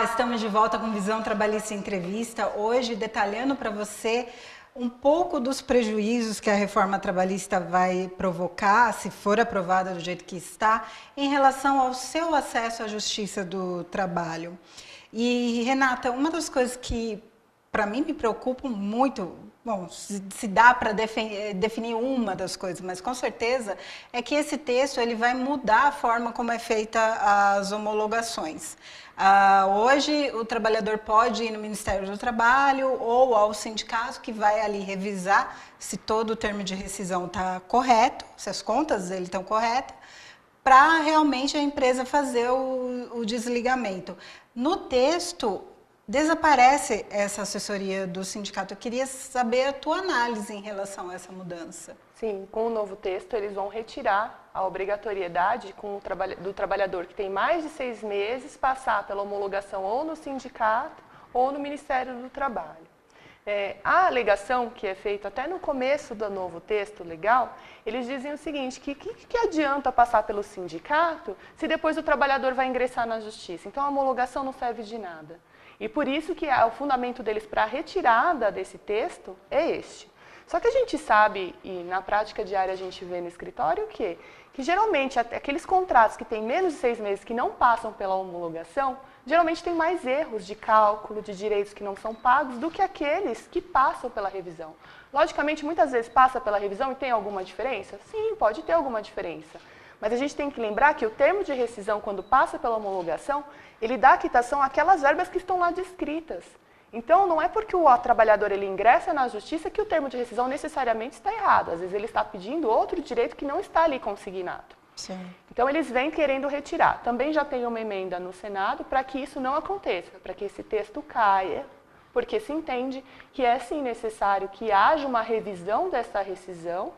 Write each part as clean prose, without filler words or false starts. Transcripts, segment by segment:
Olá, estamos de volta com Visão Trabalhista em Entrevista, hoje detalhando para você um pouco dos prejuízos que a reforma trabalhista vai provocar, se for aprovada do jeito que está, em relação ao seu acesso à justiça do trabalho. E, Renata, uma das coisas que para mim me preocupam muito, bom, se dá para definir uma das coisas, mas com certeza é que esse texto ele vai mudar a forma como é feita as homologações. Hoje o trabalhador pode ir no Ministério do Trabalho ou ao sindicato que vai ali revisar se todo o termo de rescisão está correto, se as contas dele estão corretas, para realmente a empresa fazer o desligamento. No texto, desaparece essa assessoria do sindicato. Eu queria saber a tua análise em relação a essa mudança. Sim, com o novo texto eles vão retirar a obrigatoriedade do trabalhador que tem mais de 6 meses passar pela homologação ou no sindicato ou no Ministério do Trabalho. A alegação que é feita até no começo do novo texto legal, eles dizem o seguinte, que adianta passar pelo sindicato se depois o trabalhador vai ingressar na justiça? Então a homologação não serve de nada. E por isso que o fundamento deles para a retirada desse texto é este. Só que a gente sabe, e na prática diária a gente vê no escritório, o quê? Que geralmente aqueles contratos que têm menos de 6 meses que não passam pela homologação, geralmente tem mais erros de cálculo, de direitos que não são pagos, do que aqueles que passam pela revisão. Logicamente, muitas vezes passa pela revisão e tem alguma diferença? Sim, pode ter alguma diferença. Mas a gente tem que lembrar que o termo de rescisão, quando passa pela homologação, ele dá quitação àquelas verbas que estão lá descritas. Então, não é porque o trabalhador ele ingressa na justiça que o termo de rescisão necessariamente está errado. Às vezes ele está pedindo outro direito que não está ali consignado. Sim. Então, eles vêm querendo retirar. Também já tem uma emenda no Senado para que isso não aconteça, para que esse texto caia, porque se entende que é sim necessário que haja uma revisão dessa rescisão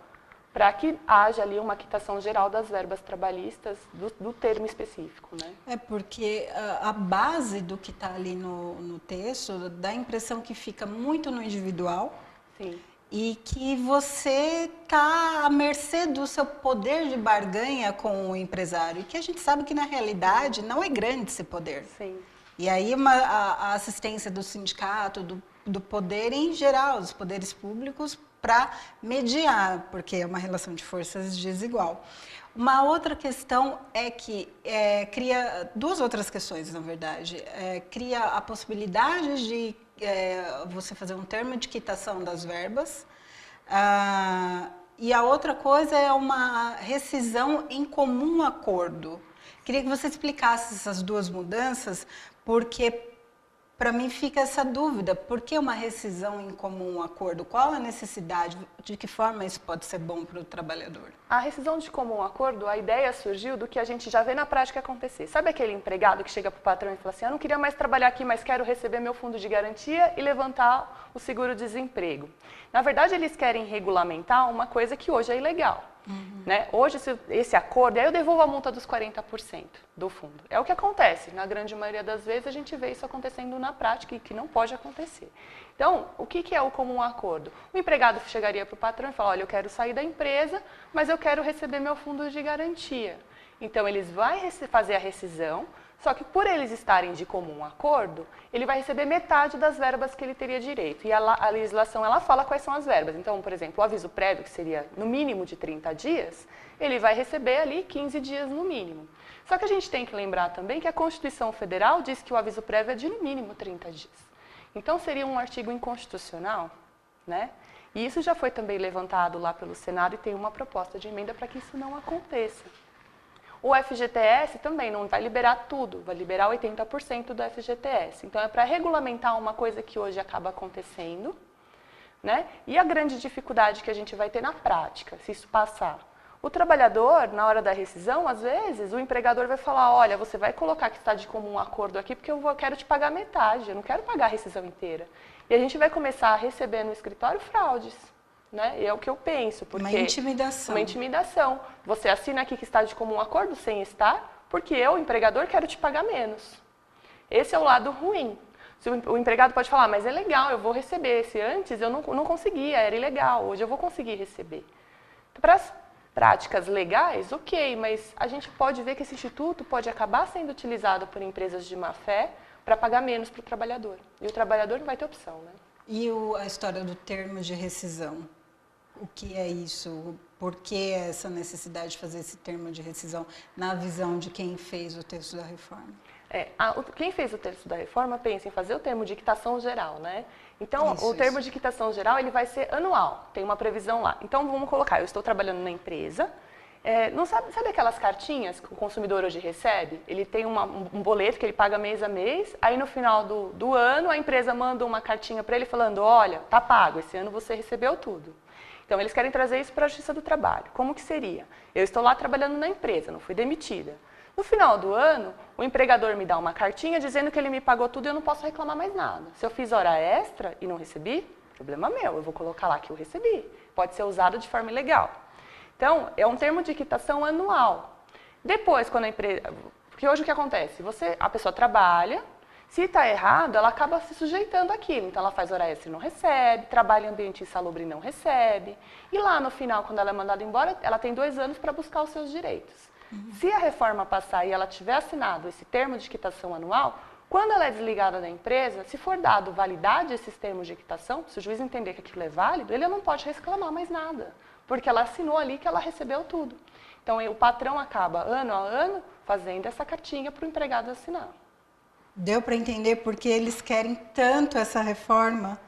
para que haja ali uma quitação geral das verbas trabalhistas do termo específico, né? É porque a base do que está ali no texto dá a impressão que fica muito no individual. Sim. E que você está à mercê do seu poder de barganha com o empresário. E que a gente sabe que, na realidade, não é grande esse poder. Sim. E aí a assistência do sindicato, do poder em geral, dos poderes públicos, para mediar, porque é uma relação de forças desigual. Uma outra questão é que cria duas outras questões, na verdade. Cria a possibilidade de você fazer um termo de quitação das verbas, e a outra coisa é uma rescisão em comum acordo. Queria que você explicasse essas duas mudanças, porque para mim fica essa dúvida, por que uma rescisão em comum acordo? Qual a necessidade? De que forma isso pode ser bom para o trabalhador? A rescisão de comum acordo, a ideia surgiu do que a gente já vê na prática acontecer. Sabe aquele empregado que chega para o patrão e fala assim, eu não queria mais trabalhar aqui, mas quero receber meu fundo de garantia e levantar o seguro-desemprego. Na verdade, eles querem regulamentar uma coisa que hoje é ilegal. Né? Hoje, esse acordo, aí eu devolvo a multa dos 40% do fundo. É o que acontece. Na grande maioria das vezes, a gente vê isso acontecendo na prática e que não pode acontecer. Então, o que é o comum acordo? O empregado chegaria para o patrão e fala, olha, eu quero sair da empresa, mas eu quero receber meu fundo de garantia. Então, eles vão fazer a rescisão, só que por eles estarem de comum acordo, ele vai receber metade das verbas que ele teria direito. E a legislação, ela fala quais são as verbas. Então, por exemplo, o aviso prévio, que seria no mínimo de 30 dias, ele vai receber ali 15 dias no mínimo. Só que a gente tem que lembrar também que a Constituição Federal diz que o aviso prévio é de no mínimo 30 dias. Então, seria um artigo inconstitucional, né? E isso já foi também levantado lá pelo Senado e tem uma proposta de emenda para que isso não aconteça. O FGTS também não vai liberar tudo, vai liberar 80% do FGTS. Então, é para regulamentar uma coisa que hoje acaba acontecendo, né? E a grande dificuldade que a gente vai ter na prática, se isso passar. O trabalhador, na hora da rescisão, às vezes, o empregador vai falar, olha, você vai colocar que está de comum acordo aqui porque eu quero te pagar metade, eu não quero pagar a rescisão inteira. E a gente vai começar a receber no escritório fraudes. Né? E é o que eu penso. Porque uma intimidação. Uma intimidação. Você assina aqui que está de comum acordo sem estar, porque eu, o empregador, quero te pagar menos. Esse é o lado ruim. O empregado pode falar, mas é legal, eu vou receber. Se antes eu não conseguia, era ilegal, hoje eu vou conseguir receber. Para as práticas legais, ok, mas a gente pode ver que esse instituto pode acabar sendo utilizado por empresas de má fé para pagar menos para o trabalhador. E o trabalhador não vai ter opção, né? E a história do termo de rescisão? O que é isso? Por que essa necessidade de fazer esse termo de rescisão na visão de quem fez o texto da reforma? Quem fez o texto da reforma pensa em fazer o termo de quitação geral, né? Então, o termo de quitação geral ele vai ser anual, tem uma previsão lá. Então, vamos colocar, eu estou trabalhando na empresa, não sabe aquelas cartinhas que o consumidor hoje recebe? Ele tem um boleto que ele paga mês a mês, aí no final do ano a empresa manda uma cartinha para ele falando, olha, tá pago, esse ano você recebeu tudo. Então, eles querem trazer isso para a Justiça do Trabalho. Como que seria? Eu estou lá trabalhando na empresa, não fui demitida. No final do ano, o empregador me dá uma cartinha dizendo que ele me pagou tudo e eu não posso reclamar mais nada. Se eu fiz hora extra e não recebi, problema meu, eu vou colocar lá que eu recebi. Pode ser usado de forma ilegal. Então, é um termo de quitação anual. Depois, quando a empresa... Porque hoje o que acontece? A pessoa trabalha, se está errado, ela acaba se sujeitando àquilo. Então, ela faz hora extra e não recebe, trabalha em ambiente insalubre e não recebe. E lá no final, quando ela é mandada embora, ela tem 2 anos para buscar os seus direitos. Se a reforma passar e ela tiver assinado esse termo de quitação anual, quando ela é desligada da empresa, se for dado validade a esses termos de quitação, se o juiz entender que aquilo é válido, ele não pode reclamar mais nada, porque ela assinou ali que ela recebeu tudo. Então, o patrão acaba, ano a ano, fazendo essa cartinha para o empregado assinar. Deu para entender porque eles querem tanto essa reforma?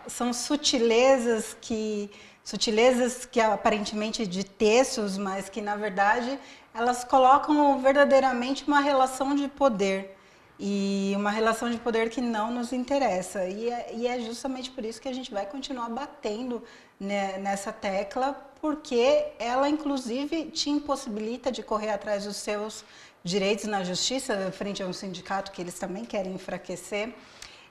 São sutilezas que aparentemente de textos, mas que na verdade elas colocam verdadeiramente uma relação de poder e uma relação de poder que não nos interessa. E é justamente por isso que a gente vai continuar batendo nessa tecla, porque ela inclusive te impossibilita de correr atrás dos seus direitos na justiça frente a um sindicato que eles também querem enfraquecer.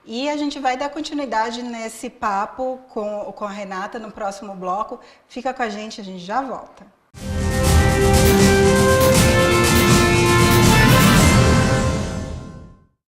E a gente vai dar continuidade nesse papo com a Renata no próximo bloco. Fica com a gente já volta.